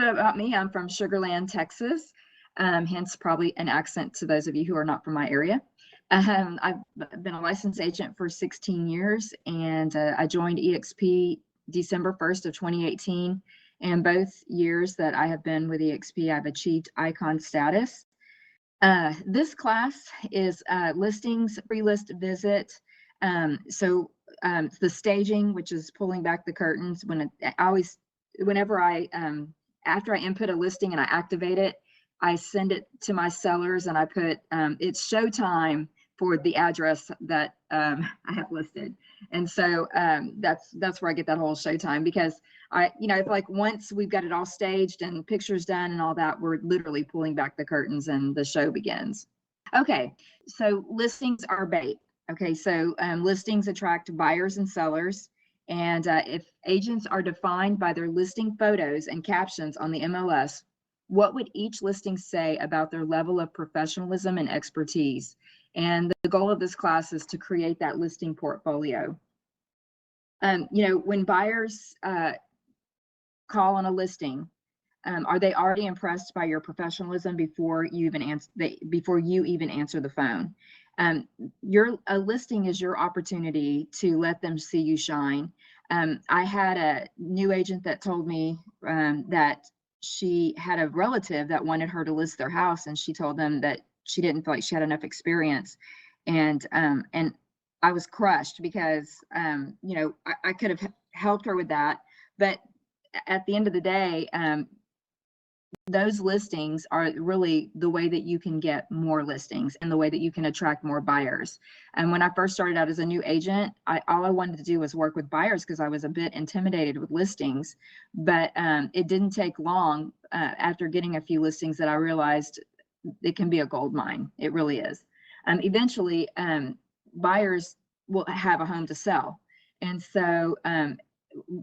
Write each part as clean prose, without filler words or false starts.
bit about me. I'm from Sugar Land, Texas, hence probably an accent to those of you who are not from my area. I've been a licensed agent for 16 years, and I joined EXP December 1st of 2018. And both years that I have been with EXP, I've achieved icon status. This class is listings, pre-list visit. The staging, which is pulling back the curtains. Whenever I after I input a listing and I activate it, I send it to my sellers and I put it's showtime for the address that I have listed. And so that's where I get that whole showtime, because I feel like once we've got it all staged and pictures done and all that, we're literally pulling back the curtains and the show begins. Okay, so listings are bait. Okay, so listings attract buyers and sellers. And if agents are defined by their listing photos and captions on the MLS, what would each listing say about their level of professionalism and expertise? And the goal of this class is to create that listing portfolio. When buyers call on a listing, are they already impressed by your professionalism before you even answer the phone? A listing is your opportunity to let them see you shine. I had a new agent that told me that she had a relative that wanted her to list their house, and she told them that she didn't feel like she had enough experience. And I was crushed because, I could have helped her with that. But at the end of the day, those listings are really the way that you can get more listings and the way that you can attract more buyers. And when I first started out as a new agent, all I wanted to do was work with buyers because I was a bit intimidated with listings. But it didn't take long after getting a few listings that I realized it can be a gold mine. It really is. Eventually, buyers will have a home to sell. And so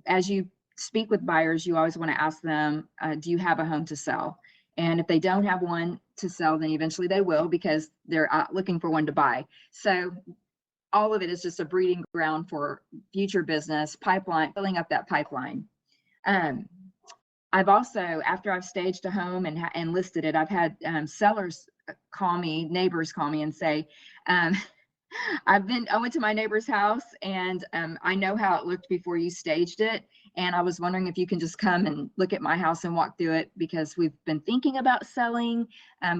as you speak with buyers, you always want to ask them, do you have a home to sell? And if they don't have one to sell, then eventually they will, because they're looking for one to buy. So all of it is just a breeding ground for future business pipeline, filling up that pipeline. I've also, after I've staged a home and listed it, I've had sellers call me, neighbors call me and say, I went to my neighbor's house, and I know how it looked before you staged it. And I was wondering if you can just come and look at my house and walk through it, because we've been thinking about selling.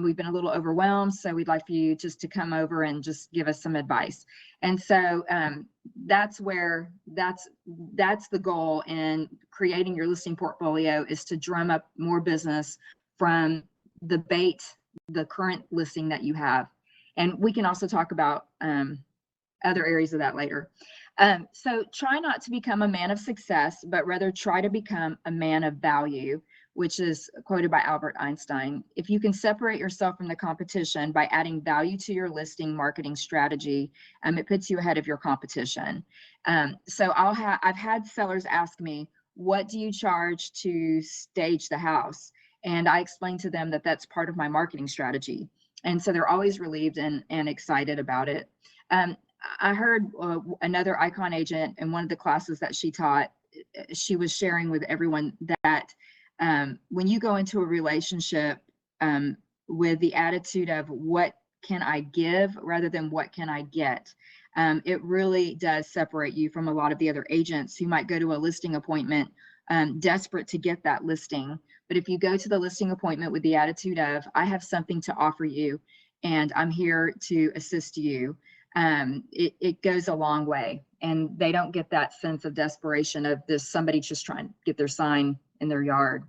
We've been a little overwhelmed. So we'd like for you just to come over and just give us some advice. And so that's the goal in creating your listing portfolio, is to drum up more business from the current listing that you have. And we can also talk about other areas of that later. So try not to become a man of success, but rather try to become a man of value, which is quoted by Albert Einstein. If you can separate yourself from the competition by adding value to your listing marketing strategy, it puts you ahead of your competition. So I've had sellers ask me, what do you charge to stage the house? And I explain to them that that's part of my marketing strategy. And so they're always relieved and excited about it. I heard another icon agent in one of the classes that she taught, she was sharing with everyone that when you go into a relationship with the attitude of what can I give rather than what can I get, it really does separate you from a lot of the other agents who might go to a listing appointment desperate to get that listing. But if you go to the listing appointment with the attitude of, I have something to offer you and I'm here to assist you, it goes a long way. And they don't get that sense of desperation of somebody just trying to get their sign in their yard.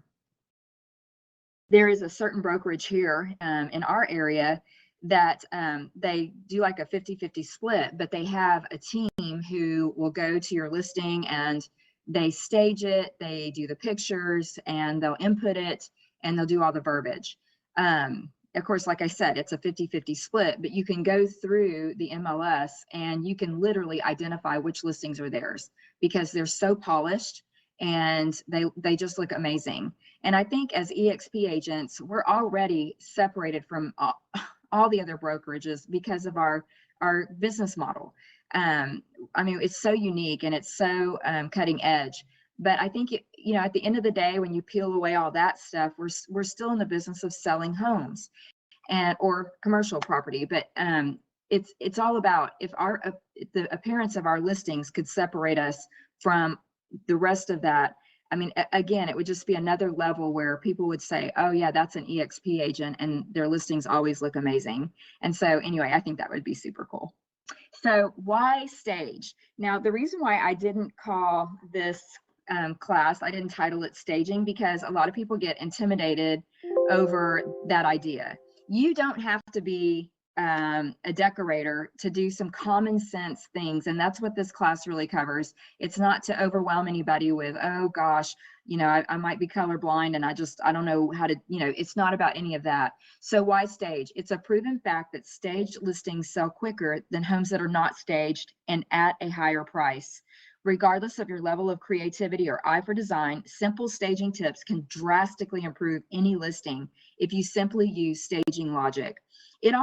There is a certain brokerage here in our area that they do like a 50-50 split, but they have a team who will go to your listing and they stage it, they do the pictures, and they'll input it, and they'll do all the verbiage. Of course, like I said, it's a 50-50 split, but you can go through the MLS and you can literally identify which listings are theirs because they're so polished and they just look amazing. And I think as EXP agents, we're already separated from all the other brokerages because of our business model. I mean, it's so unique and it's so cutting edge But I think, at the end of the day, when you peel away all that stuff, we're still in the business of selling homes or commercial property. But it's all about if the appearance of our listings could separate us from the rest of that. I mean, again, it would just be another level where people would say, oh yeah, that's an EXP agent, and their listings always look amazing. And so anyway, I think that would be super cool. So why stage? Now, the reason why I didn't call this class, I didn't title it staging, because a lot of people get intimidated over that idea. You don't have to be a decorator to do some common sense things. And that's what this class really covers. It's not to overwhelm anybody with, oh gosh, I might be colorblind and I don't know how to, it's not about any of that. So why stage? It's a proven fact that staged listings sell quicker than homes that are not staged and at a higher price. Regardless of your level of creativity or eye for design, simple staging tips can drastically improve any listing if you simply use staging logic. It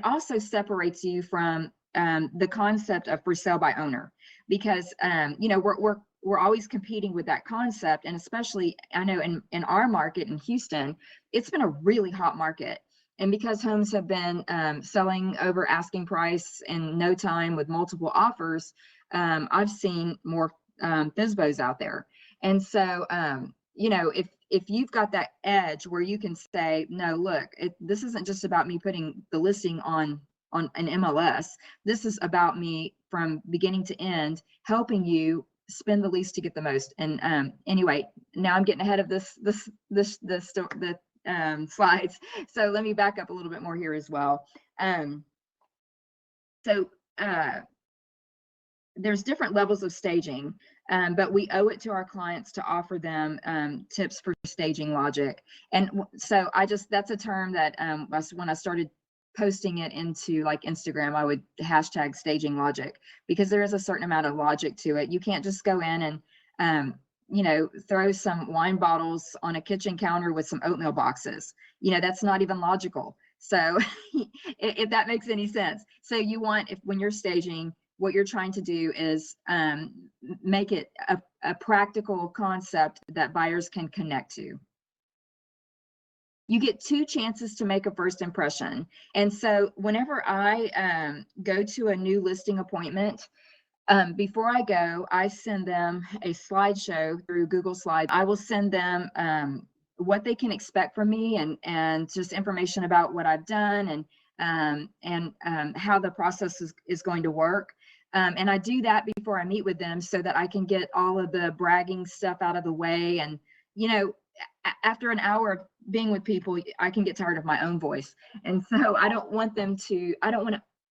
also separates you from the concept of for sale by owner, because we're always competing with that concept. And especially, I know in our market in Houston, it's been a really hot market. And because homes have been selling over asking price in no time with multiple offers, I've seen more FSBOs out there. And so, if you've got that edge where you can say, no, look, this isn't just about me putting the listing on an MLS. This is about me from beginning to end, helping you spend the least to get the most. And anyway, now I'm getting ahead of the slides. So let me back up a little bit more here as well. There's different levels of staging, but we owe it to our clients to offer them tips for staging logic. And so that's a term that when I started posting it into like Instagram, I would hashtag staging logic, because there is a certain amount of logic to it. You can't just go in and throw some wine bottles on a kitchen counter with some oatmeal boxes. That's not even logical. So if that makes any sense. So when you're staging, what you're trying to do is make it a practical concept that buyers can connect to. You get 2 chances to make a first impression. And so whenever I go to a new listing appointment, before I go, I send them a slideshow through Google Slides. I will send them what they can expect from me and just information about what I've done and how the process is going to work. And I do that before I meet with them so that I can get all of the bragging stuff out of the way. And, after an hour of being with people, I can get tired of my own voice. And so I don't want to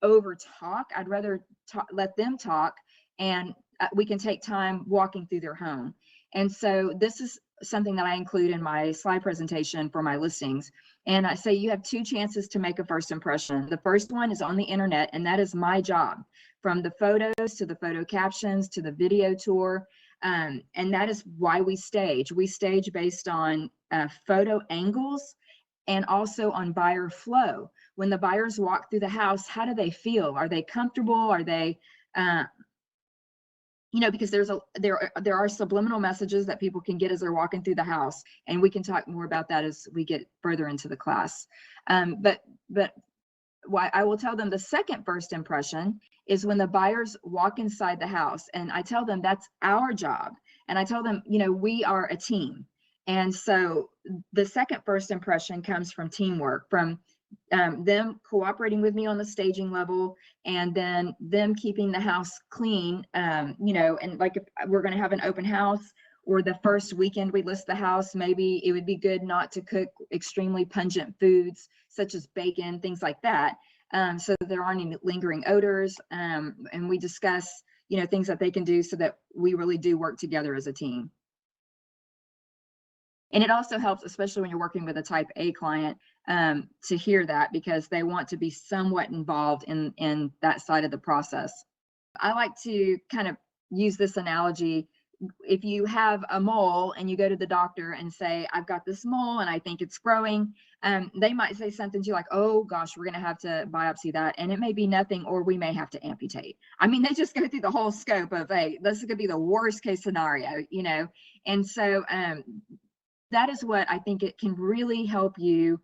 over talk. I'd rather let them talk, and we can take time walking through their home. And so this is something that I include in my slide presentation for my listings. And I say you have 2 chances to make a first impression. The first one is on the internet, and that is my job, from the photos to the photo captions to the video tour. And that is why we stage. We stage based on photo angles and also on buyer flow. When the buyers walk through the house, how do they feel? Are they comfortable? Are they, because there are subliminal messages that people can get as they're walking through the house, and we can talk more about that as we get further into the class. But why I will tell them the second first impression is when the buyers walk inside the house, and I tell them that's our job. And I tell them, we are a team. And so the second first impression comes from teamwork, from them cooperating with me on the staging level, and then them keeping the house clean. And like if we're going to have an open house, or the first weekend we list the house, maybe it would be good not to cook extremely pungent foods such as bacon, things like that, so that there aren't any lingering odors. And we discuss, things that they can do so that we really do work together as a team. And it also helps, especially when you're working with a type A client, to hear that, because they want to be somewhat involved in that side of the process. I like to kind of use this analogy if you have a mole and you go to the doctor and say, I've got this mole and I think it's growing, they might say something to you like, oh gosh, we're going to have to biopsy that. And it may be nothing, or we may have to amputate. I mean, they just go through the whole scope of, hey, this is going to be the worst case scenario, you know? And so that is what I think it can really help you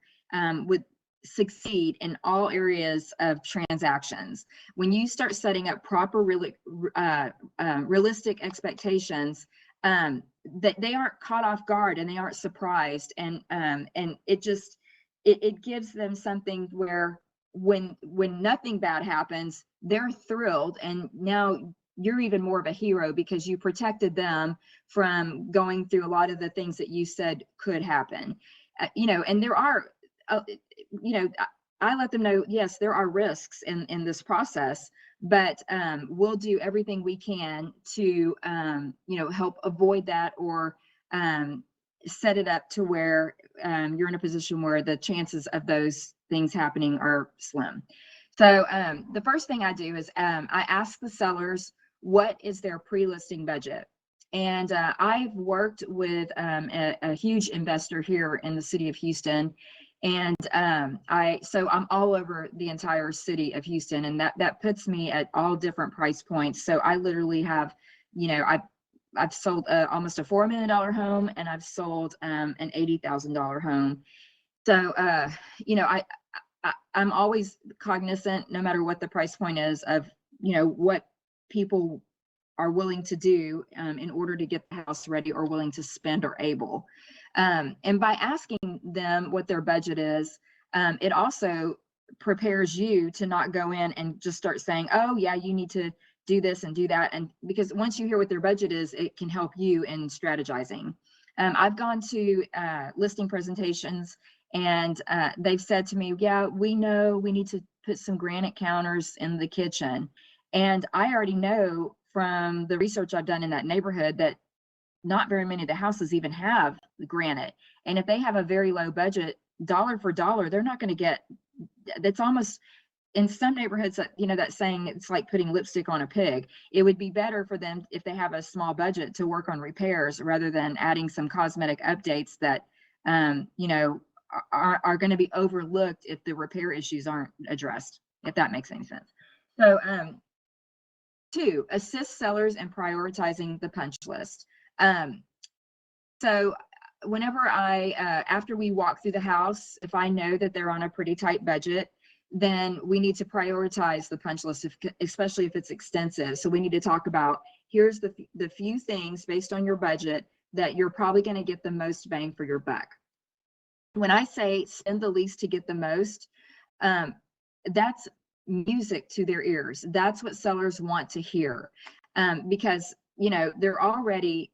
with succeed in all areas of transactions. When you start setting up proper, realistic expectations, that they aren't caught off guard and they aren't surprised, and it just it gives them something where when nothing bad happens, they're thrilled, and now you're even more of a hero because you protected them from going through a lot of the things that you said could happen. You know, and there are you know, I let them know, yes, there are risks in this process, but we'll do everything we can to, you know, help avoid that, or set it up to where you're in a position where the chances of those things happening are slim. So the first thing I do is I ask the sellers, what is their pre-listing budget? And I've worked with a huge investor here in the city of Houston, and so I'm all over the entire city of Houston, and that puts me at all different price points. So I literally have, you know, I've sold almost a $4 million home, and I've sold an $80,000 home. So you know, I'm always cognizant, no matter what the price point is, of, you know, what people are willing to do in order to get the house ready, or willing to spend, or able. And by asking them what their budget is, it also prepares you to not go in and just start saying, oh yeah, you need to do this and do that. And because once you hear what their budget is, it can help you in strategizing. I've gone to listing presentations, and they've said to me, yeah, we know we need to put some granite counters in the kitchen. And I already know from the research I've done in that neighborhood that not very many of the houses even have granite. And if they have a very low budget, dollar for dollar, they're not going to get, that's almost, in some neighborhoods, that, you know, that saying, it's like putting lipstick on a pig. It would be better for them, if they have a small budget, to work on repairs rather than adding some cosmetic updates that, you know, are going to be overlooked if the repair issues aren't addressed, if that makes any sense. So, 2, assist sellers in prioritizing the punch list. So whenever after we walk through the house, if I know that they're on a pretty tight budget, then we need to prioritize the punch list, especially if it's extensive. So we need to talk about, here's the few things based on your budget that you're probably going to get the most bang for your buck. When I say spend the least to get the most, that's music to their ears. That's what sellers want to hear, because, you know, they're already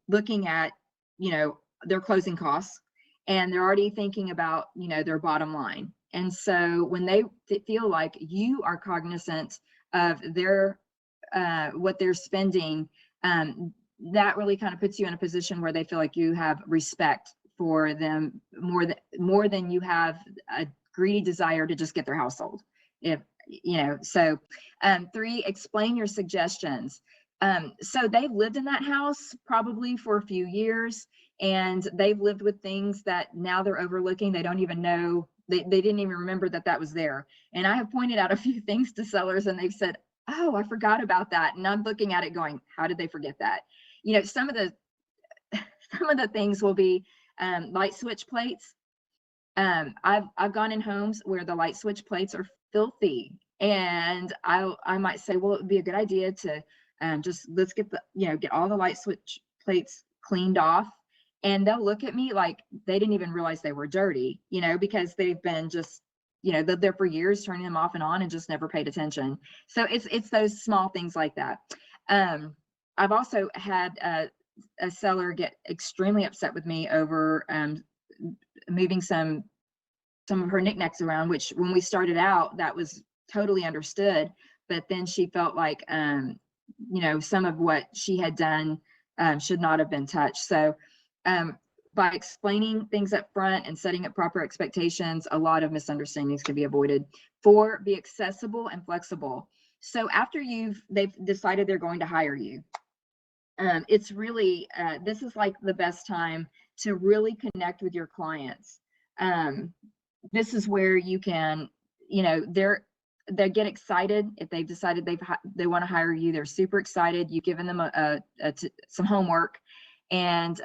looking at, you know, their closing costs, and they're already thinking about, you know, their bottom line. And so when they feel like you are cognizant of their what they're spending, that really kind of puts you in a position where they feel like you have respect for them more than you have a greedy desire to just get their house sold. If you know, so 3, explain your suggestions. So they've lived in that house probably for a few years, and they've lived with things that now they're overlooking. They don't even know, they didn't even remember that that was there. And I have pointed out a few things to sellers, and they've said, oh, I forgot about that. And I'm looking at it going, how did they forget that? You know, some of the things will be light switch plates. I've gone in homes where the light switch plates are filthy, and I might say, well, it would be a good idea to just let's get get all the light switch plates cleaned off. And they'll look at me like they didn't even realize they were dirty, you know, because they've been just, you know, there for years, turning them off and on, and just never paid attention. So it's those small things like that. I've also had a seller get extremely upset with me over moving some of her knickknacks around, which when we started out, that was totally understood. But then she felt like, you know, some of what she had done should not have been touched. So by explaining things up front and setting up proper expectations, a lot of misunderstandings can be avoided. 4, be accessible and flexible. So after they've decided they're going to hire you, It's really, this is like the best time to really connect with your clients. Um, this is where you can, you know, they get excited if they've decided they want to hire you. They're super excited. You've given them some homework, and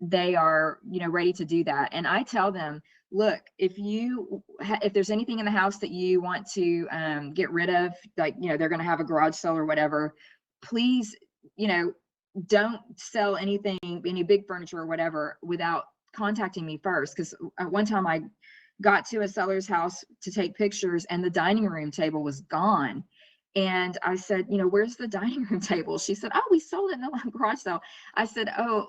they are, you know, ready to do that. And I tell them, look, if there's anything in the house that you want to get rid of, like, you know, they're going to have a garage sale or whatever, please, you know, don't sell anything, any big furniture or whatever, without contacting me first. Because one time I got to a seller's house to take pictures and the dining room table was gone. And I said, you know, where's the dining room table? She said, oh, we sold it in the garage sale. I said, oh,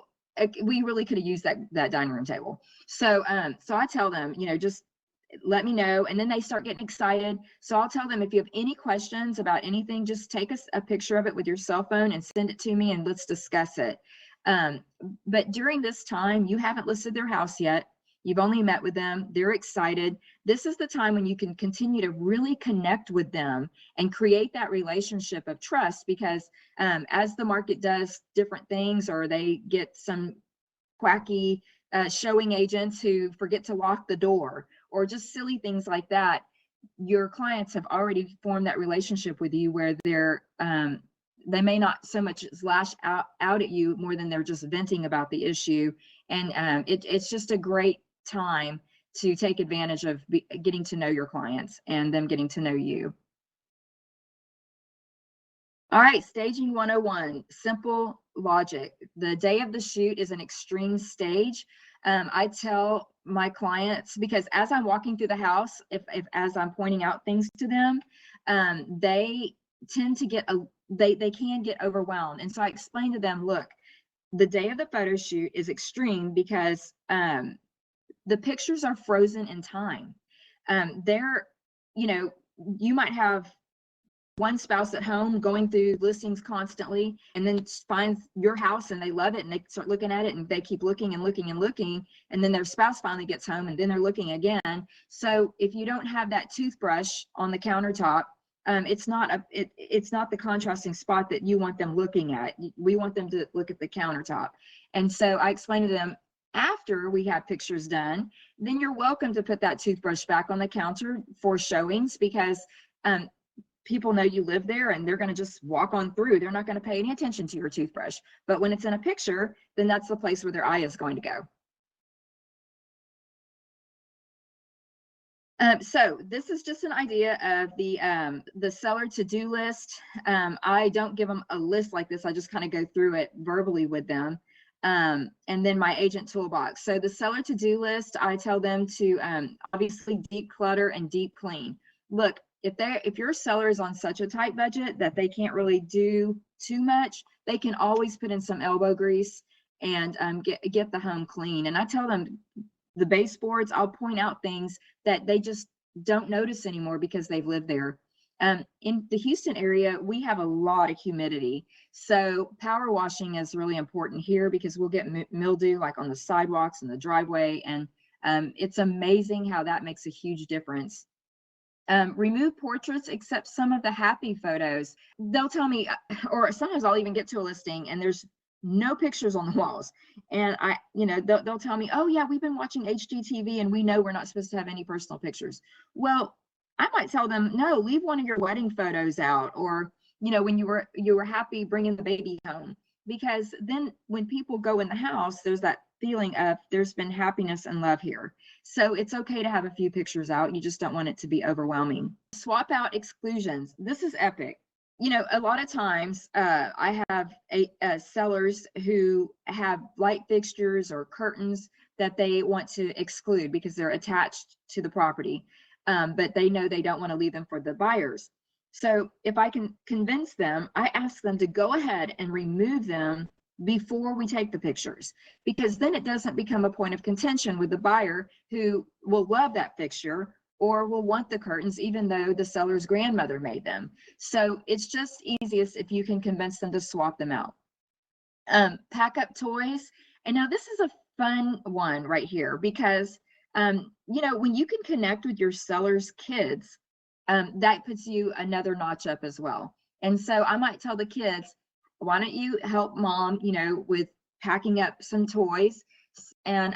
we really could have used that dining room table. So I tell them, you know, just let me know. And then they start getting excited. So I'll tell them, if you have any questions about anything, just take a picture of it with your cell phone and send it to me and let's discuss it. But during this time, you haven't listed their house yet. You've only met with them. They're excited. This is the time when you can continue to really connect with them and create that relationship of trust, because as the market does different things, or they get some quacky showing agents who forget to lock the door, or just silly things like that, your clients have already formed that relationship with you where they may not so much as lash out at you more than they're just venting about the issue. And it's just a great time to take advantage of getting to know your clients and them getting to know you. All right, staging 101, simple logic. The day of the shoot is an extreme stage. I tell my clients, because as I'm walking through the house, if as I'm pointing out things to them, they tend to they can get overwhelmed. And so I explain to them, look, the day of the photo shoot is extreme because the pictures are frozen in time. They're, you know, you might have one spouse at home going through listings constantly, and then finds your house and they love it and they start looking at it and they keep looking and looking and looking, and then their spouse finally gets home and then they're looking again. So if you don't have that toothbrush on the countertop, it's not the contrasting spot that you want them looking at. We want them to look at the countertop. And so I explain to them, after we have pictures done, then you're welcome to put that toothbrush back on the counter for showings, because people know you live there and they're going to just walk on through. They're not going to pay any attention to your toothbrush. But when it's in a picture, then that's the place where their eye is going to go. So this is just an idea of the seller to-do list. I don't give them a list like this. I just kind of go through it verbally with them. And then my agent toolbox. So the seller to-do list, I tell them to obviously deep clutter and deep clean. Look, if your seller is on such a tight budget that they can't really do too much, they can always put in some elbow grease and get the home clean. And I tell them, the baseboards, I'll point out things that they just don't notice anymore because they've lived there. In the Houston area, we have a lot of humidity. So power washing is really important here, because we'll get mildew like on the sidewalks and the driveway. And it's amazing how that makes a huge difference. Remove portraits except some of the happy photos. They'll tell me, or sometimes I'll even get to a listing and there's no pictures on the walls. And they'll tell me, oh yeah, we've been watching HGTV and we know we're not supposed to have any personal pictures. Well, I might tell them, no, leave one of your wedding photos out, or, when you were happy bringing the baby home, because then when people go in the house, there's that feeling of there's been happiness and love here. So it's okay to have a few pictures out. You just don't want it to be overwhelming. Swap out exclusions. This is epic. A lot of times I have sellers who have light fixtures or curtains that they want to exclude because they're attached to the property, but they know they don't want to leave them for the buyers. So if I can convince them, I ask them to go ahead and remove them before we take the pictures, because then it doesn't become a point of contention with the buyer, who will love that fixture or will want the curtains even though the seller's grandmother made them. So it's just easiest if you can convince them to swap them out. Pack up toys. And now this is a fun one right here, because when you can connect with your seller's kids, that puts you another notch up as well. And so I might tell the kids, why don't you help mom, with packing up some toys? And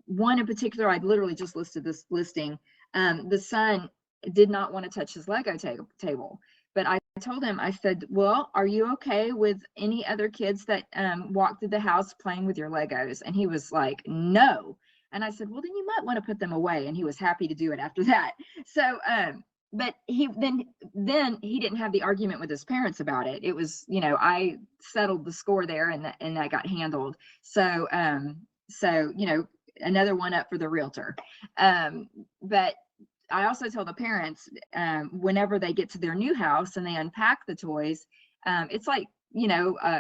one in particular, I literally just listed this listing. The son did not want to touch his Lego table, but I told him, I said, well, are you okay with any other kids that walk through the house playing with your Legos? And he was like, no. And I said, well, then you might want to put them away. And he was happy to do it after that. So, but he then he didn't have the argument with his parents about it. It was, I settled the score there, and that got handled. So, another one up for the realtor. But I also tell the parents, whenever they get to their new house and they unpack the toys, it's like,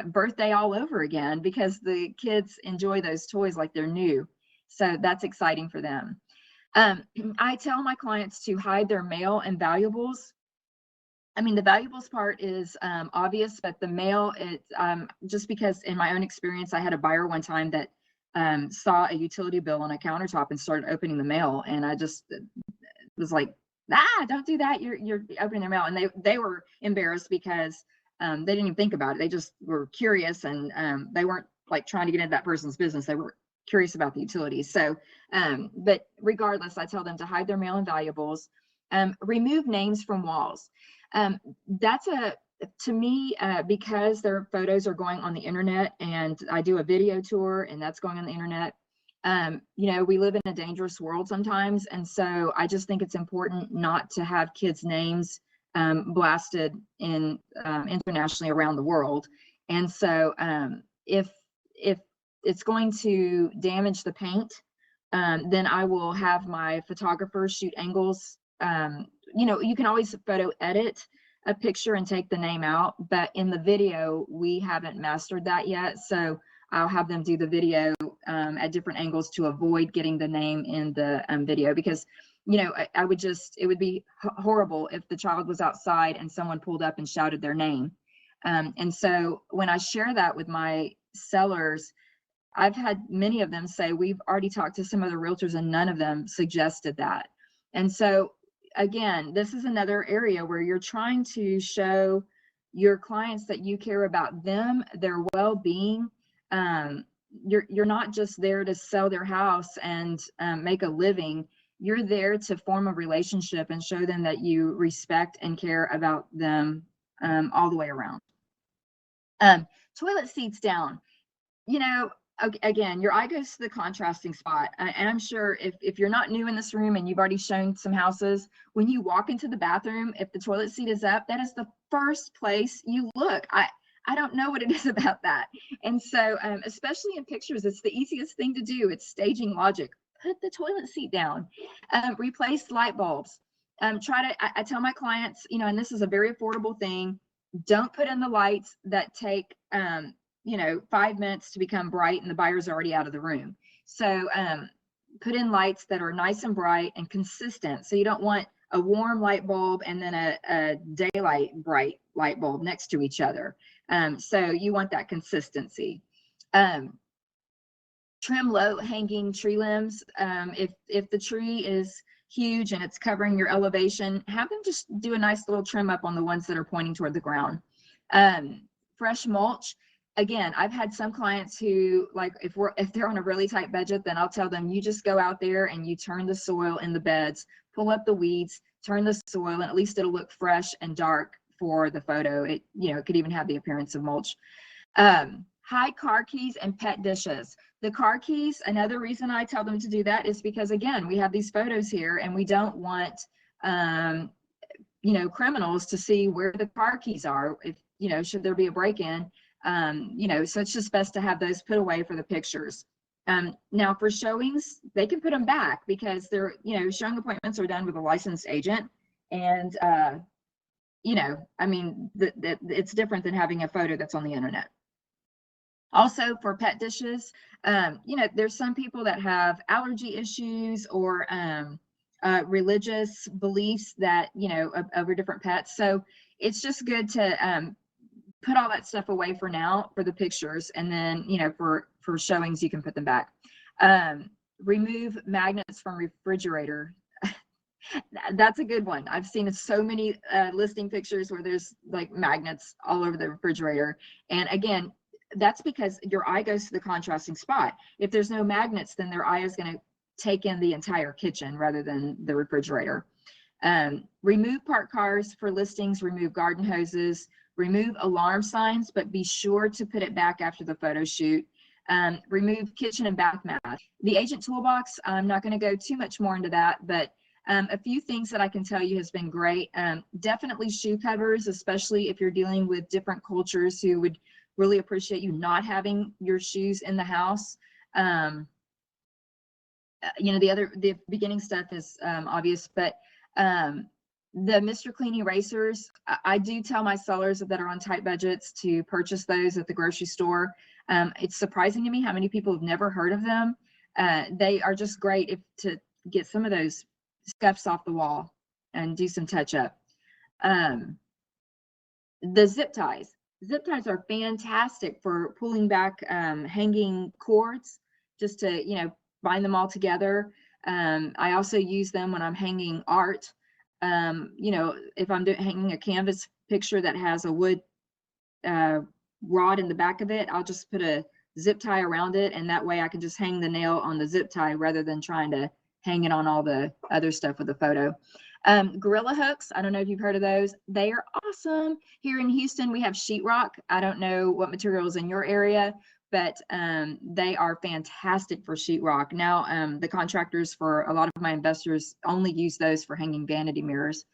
birthday all over again, because the kids enjoy those toys like they're new. So that's exciting for them. I tell my clients to hide their mail and valuables. I mean, the valuables part is obvious, but the mail, it's just because in my own experience, I had a buyer one time that saw a utility bill on a countertop and started opening the mail. And I just was like, don't do that. You're opening their mail. And they were embarrassed because they didn't even think about it. They just were curious, and they weren't like trying to get into that person's business. They were curious about the utilities. So, but regardless, I tell them to hide their mail and valuables, remove names from walls. That's to me, because their photos are going on the internet, and I do a video tour and that's going on the internet. We live in a dangerous world sometimes. And so I just think it's important not to have kids' names blasted in internationally around the world. And so if it's going to damage the paint, then I will have my photographer shoot angles. You can always photo edit a picture and take the name out, but in the video, we haven't mastered that yet. So I'll have them do the video at different angles to avoid getting the name in the video, because, it would be horrible if the child was outside and someone pulled up and shouted their name. And so when I share that with my sellers, I've had many of them say, we've already talked to some other realtors and none of them suggested that. And so again, this is another area where you're trying to show your clients that you care about them, their well-being. You're not just there to sell their house and make a living. You're there to form a relationship and show them that you respect and care about them all the way around. Toilet seats down. Again, your eye goes to the contrasting spot. And I'm sure if you're not new in this room and you've already shown some houses, when you walk into the bathroom, if the toilet seat is up, that is the first place you look. I don't know what it is about that. And so, especially in pictures, it's the easiest thing to do. It's staging logic. Put the toilet seat down. Replace light bulbs. I tell my clients, and this is a very affordable thing, don't put in the lights that take 5 minutes to become bright and the buyer's already out of the room. So put in lights that are nice and bright and consistent. So you don't want a warm light bulb and then a daylight bright light bulb next to each other. So you want that consistency. Trim low hanging tree limbs. If the tree is huge and it's covering your elevation, have them just do a nice little trim up on the ones that are pointing toward the ground. Fresh mulch. Again, I've had some clients who, like, if they're on a really tight budget, then I'll tell them, you just go out there and you turn the soil in the beds, pull up the weeds, turn the soil, and at least it'll look fresh and dark for the photo. It could even have the appearance of mulch. Hide car keys and pet dishes. The car keys, another reason I tell them to do that is because, again, we have these photos here and we don't want, criminals to see where the car keys are, if, should there be a break-in. So it's just best to have those put away for the pictures. Now for showings, they can put them back because they're, showing appointments are done with a licensed agent. And, it's different than having a photo that's on the internet. Also for pet dishes, there's some people that have allergy issues or religious beliefs that, over different pets. So it's just good to, put all that stuff away for now for the pictures, and then for showings you can put them back. Remove magnets from refrigerator. That's a good one. I've seen so many listing pictures where there's like magnets all over the refrigerator. And again, that's because your eye goes to the contrasting spot. If there's no magnets, then their eye is going to take in the entire kitchen rather than the refrigerator. Remove parked cars for listings, remove garden hoses, remove alarm signs, but be sure to put it back after the photo shoot. Remove kitchen and bath mat. The agent toolbox, I'm not going to go too much more into that, but a few things that I can tell you has been great. Definitely shoe covers, especially if you're dealing with different cultures who would really appreciate you not having your shoes in the house. You know, the beginning stuff is obvious, but the Mr. Clean erasers, I do tell my sellers that are on tight budgets to purchase those at the grocery store. It's surprising to me how many people have never heard of them. They are just great to get some of those scuffs off the wall and do some touch up. The zip ties. Zip ties are fantastic for pulling back hanging cords, just to, you know, bind them all together. I also use them when I'm hanging art. You know, if I'm hanging a canvas picture that has a wood rod in the back of it, I'll just put a zip tie around it, and that way I can just hang the nail on the zip tie rather than trying to hang it on all the other stuff with the photo. Gorilla hooks, I don't know if you've heard of those. They are awesome. Here in Houston, we have sheetrock. I don't know what material is in your area, but they are fantastic for sheetrock. Now, the contractors for a lot of my investors only use those for hanging vanity mirrors.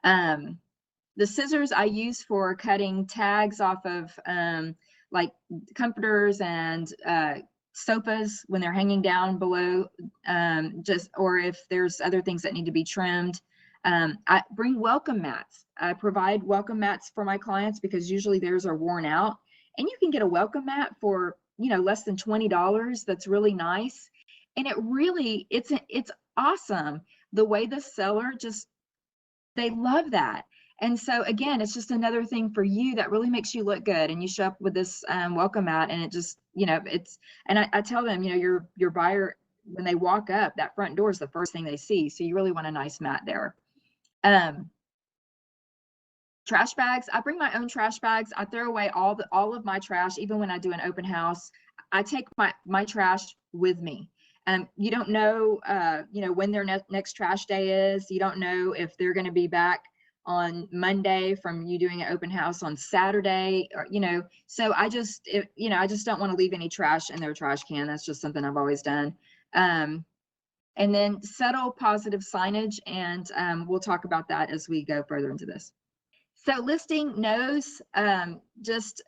The scissors I use for cutting tags off of like comforters and sofas when they're hanging down below, or if there's other things that need to be trimmed. I bring welcome mats. I provide welcome mats for my clients because usually theirs are worn out, and you can get a welcome mat for, you know, less than $20. That's really nice. And it really, it's awesome the way the seller just, they love that. And so again, it's just another thing for you that really makes you look good. And you show up with this welcome mat, and it just, you know, it's, and I tell them, you know, your buyer, when they walk up, that front door is the first thing they see. So you really want a nice mat there. Trash bags. I bring my own trash bags. I throw away all of my trash. Even when I do an open house, I take my trash with me. You don't know, you know, when their next trash day is. You don't know if they're going to be back on Monday from you doing an open house on Saturday, or, you know, so I just, you know, I just don't want to leave any trash in their trash can. That's just something I've always done. And then subtle positive signage, and we'll talk about that as we go further into this. So listing no's, just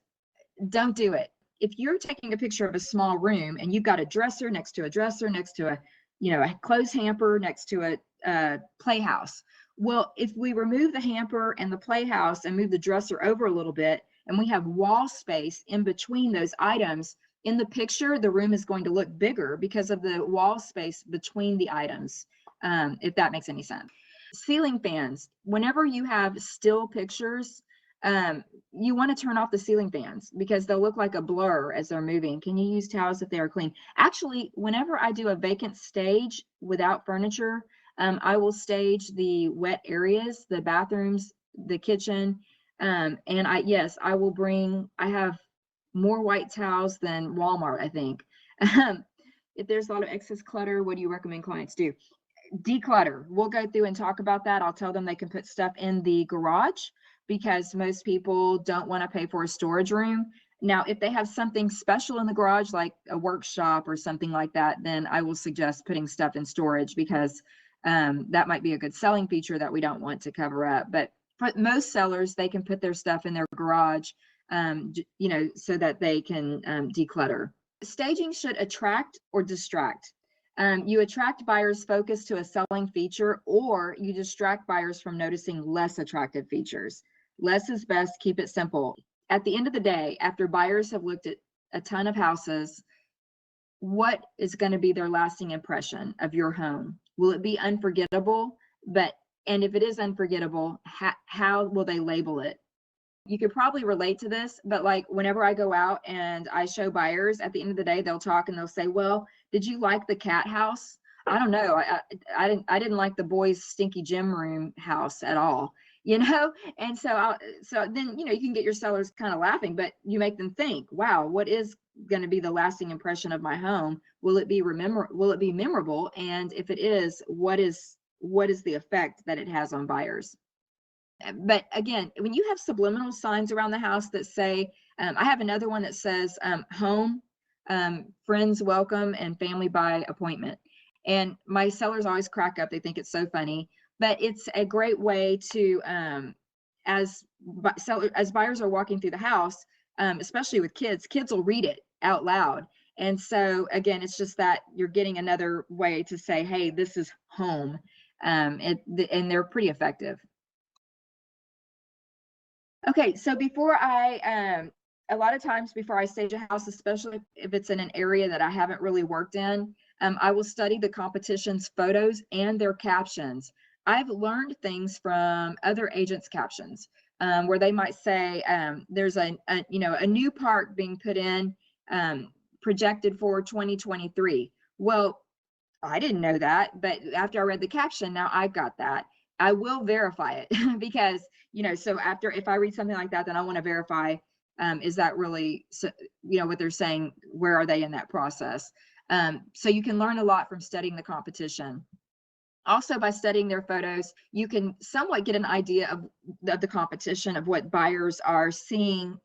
don't do it. If you're taking a picture of a small room and you've got a dresser next to a dresser, next to a, you know, a clothes hamper, next to a playhouse. Well, if we remove the hamper and the playhouse and move the dresser over a little bit, and we have wall space in between those items, in the picture, the room is going to look bigger because of the wall space between the items, if that makes any sense. Ceiling fans. Whenever you have still pictures, you want to turn off the ceiling fans because they'll look like a blur as they're moving. Can you use towels if they are clean? Actually, whenever I do a vacant stage without furniture, I will stage the wet areas, the bathrooms, the kitchen, and I will bring, I have more white towels than Walmart, I think. If there's a lot of excess clutter, what do you recommend clients do? Declutter. We'll go through and talk about that. I'll tell them they can put stuff in the garage because most people don't want to pay for a storage room. Now, if they have something special in the garage, like a workshop or something like that, then I will suggest putting stuff in storage because that might be a good selling feature that we don't want to cover up. But for most sellers, they can put their stuff in their garage, you know, so that they can declutter. Staging should attract or distract. You attract buyers' focus to a selling feature, or you distract buyers from noticing less attractive features. Less is best, keep it simple. At the end of the day, after buyers have looked at a ton of houses, what is going to be their lasting impression of your home? Will it be unforgettable? And if it is unforgettable, how will they label it? You could probably relate to this, but like whenever I go out and I show buyers, at the end of the day, they'll talk and they'll say, well, did you like the cat house? I don't know. I didn't like the boys' stinky gym room house at all, you know? And so then, you can get your sellers kind of laughing, but you make them think, wow, what is going to be the lasting impression of my home? Will it be memorable? And if it is, what is the effect that it has on buyers? But again, when you have subliminal signs around the house that say, I have another one that says home, friends welcome, and family by appointment. And my sellers always crack up. They think it's so funny, but it's a great way to, as buyers are walking through the house, especially with kids will read it out loud. And so again, it's just that you're getting another way to say, hey, this is home. And they're pretty effective. Okay, so a lot of times before I stage a house, especially if it's in an area that I haven't really worked in, I will study the competition's photos and their captions. I've learned things from other agents' captions, where they might say, there's a new park being put in, projected for 2023. Well, I didn't know that, but after I read the caption, now I got that. I will verify it because, so if I read something like that, then I want to verify, is that really, what they're saying, where are they in that process? So you can learn a lot from studying the competition. Also, by studying their photos, you can somewhat get an idea of the competition, of what buyers are seeing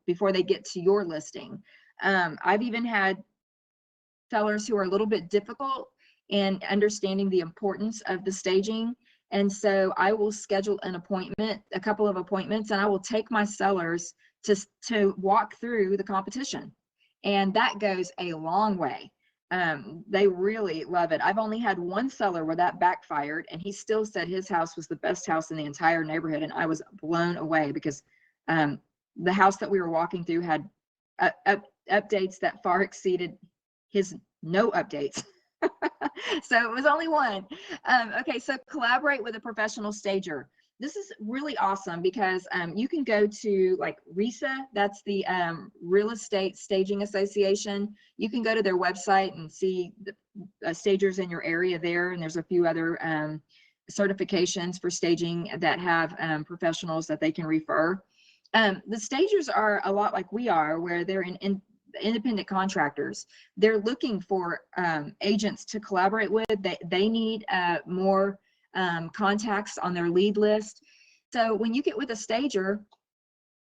before they get to your listing. I've even had sellers who are a little bit difficult in understanding the importance of the staging. And so I will schedule a couple of appointments, and I will take my sellers to walk through the competition. And that goes a long way. They really love it. I've only had one seller where that backfired, and he still said his house was the best house in the entire neighborhood. And I was blown away because the house that we were walking through had updates that far exceeded his no updates. So it was only one. Okay, so collaborate with a professional stager. This is really awesome because you can go to like RESA, that's the Real Estate Staging Association. You can go to their website and see the stagers in your area there, and there's a few other certifications for staging that have professionals that they can refer. The stagers are a lot like we are, where they're in independent contractors. They're looking for agents to collaborate with. They need more contacts on their lead list. So when you get with a stager,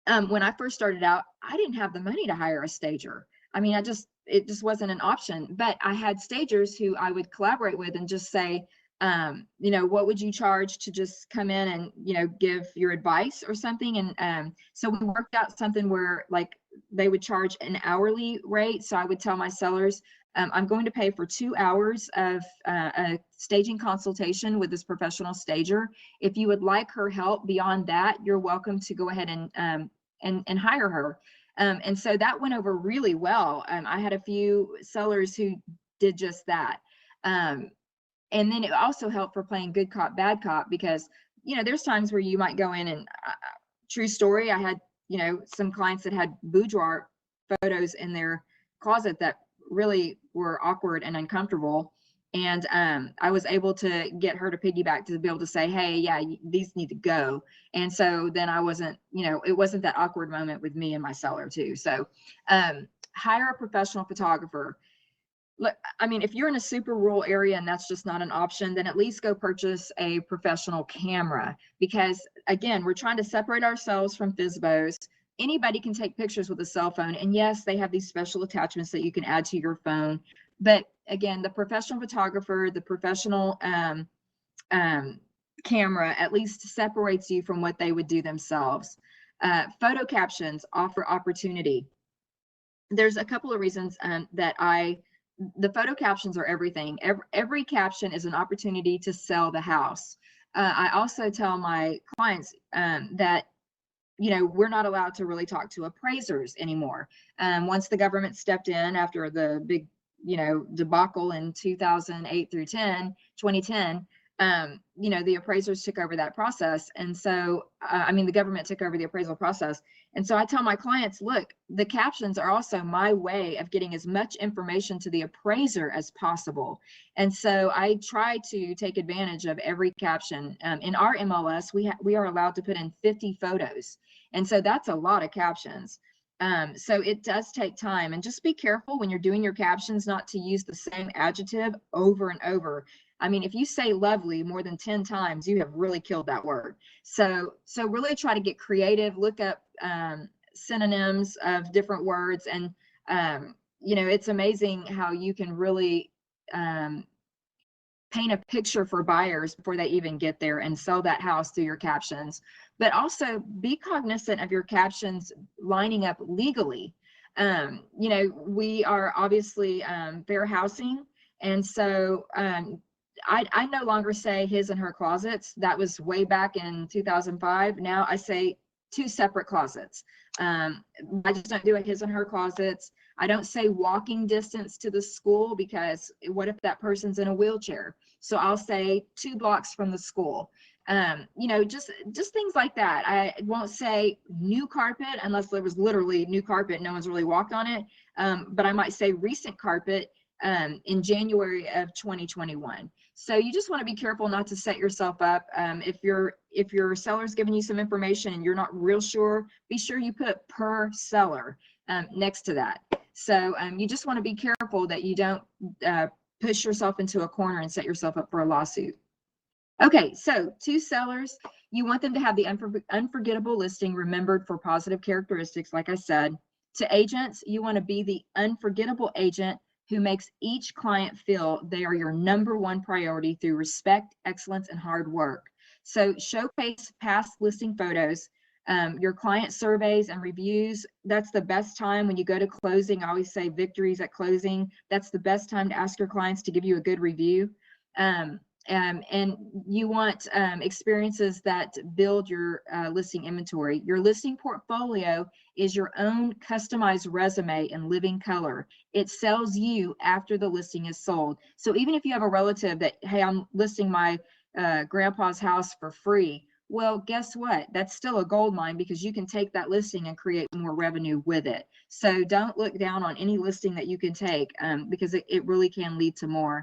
when I first started out, I didn't have the money to hire a stager. I mean, it just wasn't an option. But I had stagers who I would collaborate with and just say, what would you charge to just come in and give your advice or something? And so we worked out something where like they would charge an hourly rate. So I would tell my sellers, I'm going to pay for 2 hours of a staging consultation with this professional stager. If you would like her help beyond that, you're welcome to go ahead and hire her. And so that went over really well. I had a few sellers who did just that. And then it also helped for playing good cop, bad cop, because, there's times where you might go in and true story. I had, some clients that had boudoir photos in their closet that really were awkward and uncomfortable. And I was able to get her to piggyback to be able to say, hey, yeah, these need to go. And so then I wasn't, it wasn't that awkward moment with me and my seller too. So hire a professional photographer. Look, I mean, if you're in a super rural area and that's just not an option, then at least go purchase a professional camera, because again, we're trying to separate ourselves from FSBOs. Anybody can take pictures with a cell phone. And yes, they have these special attachments that you can add to your phone. But again, the professional photographer, the professional camera at least separates you from what they would do themselves. Photo captions offer opportunity. There's a couple of reasons that the photo captions are everything. Every caption is an opportunity to sell the house. I also tell my clients that, we're not allowed to really talk to appraisers anymore. Once the government stepped in after the big, debacle in 2008 through 2010, you know, the appraisers took over that process. And so, I mean, the government took over the appraisal process. And so I tell my clients, look, the captions are also my way of getting as much information to the appraiser as possible. And so I try to take advantage of every caption. In our MLS, we are allowed to put in 50 photos. And so that's a lot of captions. So it does take time, and just be careful when you're doing your captions not to use the same adjective over and over. I mean, if you say lovely more than 10 times, you have really killed that word. So really try to get creative, look up synonyms of different words. And, you know, it's amazing how you can really paint a picture for buyers before they even get there and sell that house through your captions. But also be cognizant of your captions lining up legally. You know, we are obviously fair housing. And so I no longer say his and her closets. That was way back in 2005. Now I say 2 separate closets. I just don't do it his and her closets. I don't say walking distance to the school, because what if that person's in a wheelchair? So I'll say 2 blocks from the school. You know, just things like that. I won't say new carpet unless there was literally new carpet, no one's really walked on it. But I might say recent carpet in January of 2021. So you just want to be careful not to set yourself up. If your seller's giving you some information and you're not real sure, be sure you put per seller next to that. So you just want to be careful that you don't push yourself into a corner and set yourself up for a lawsuit. Okay, so to sellers, you want them to have the unforgettable listing remembered for positive characteristics, like I said. To agents, you want to be the unforgettable agent who makes each client feel they are your #1 priority through respect, excellence, and hard work. So showcase past listing photos, your client surveys and reviews. That's the best time when you go to closing. I always say victories at closing. That's the best time to ask your clients to give you a good review. And you want experiences that build your listing inventory. Your listing portfolio is your own customized resume in living color. It sells you after the listing is sold. So even if you have a relative that, hey, I'm listing my grandpa's house for free, well, guess what? That's still a gold mine, because you can take that listing and create more revenue with it. So don't look down on any listing that you can take, because it really can lead to more.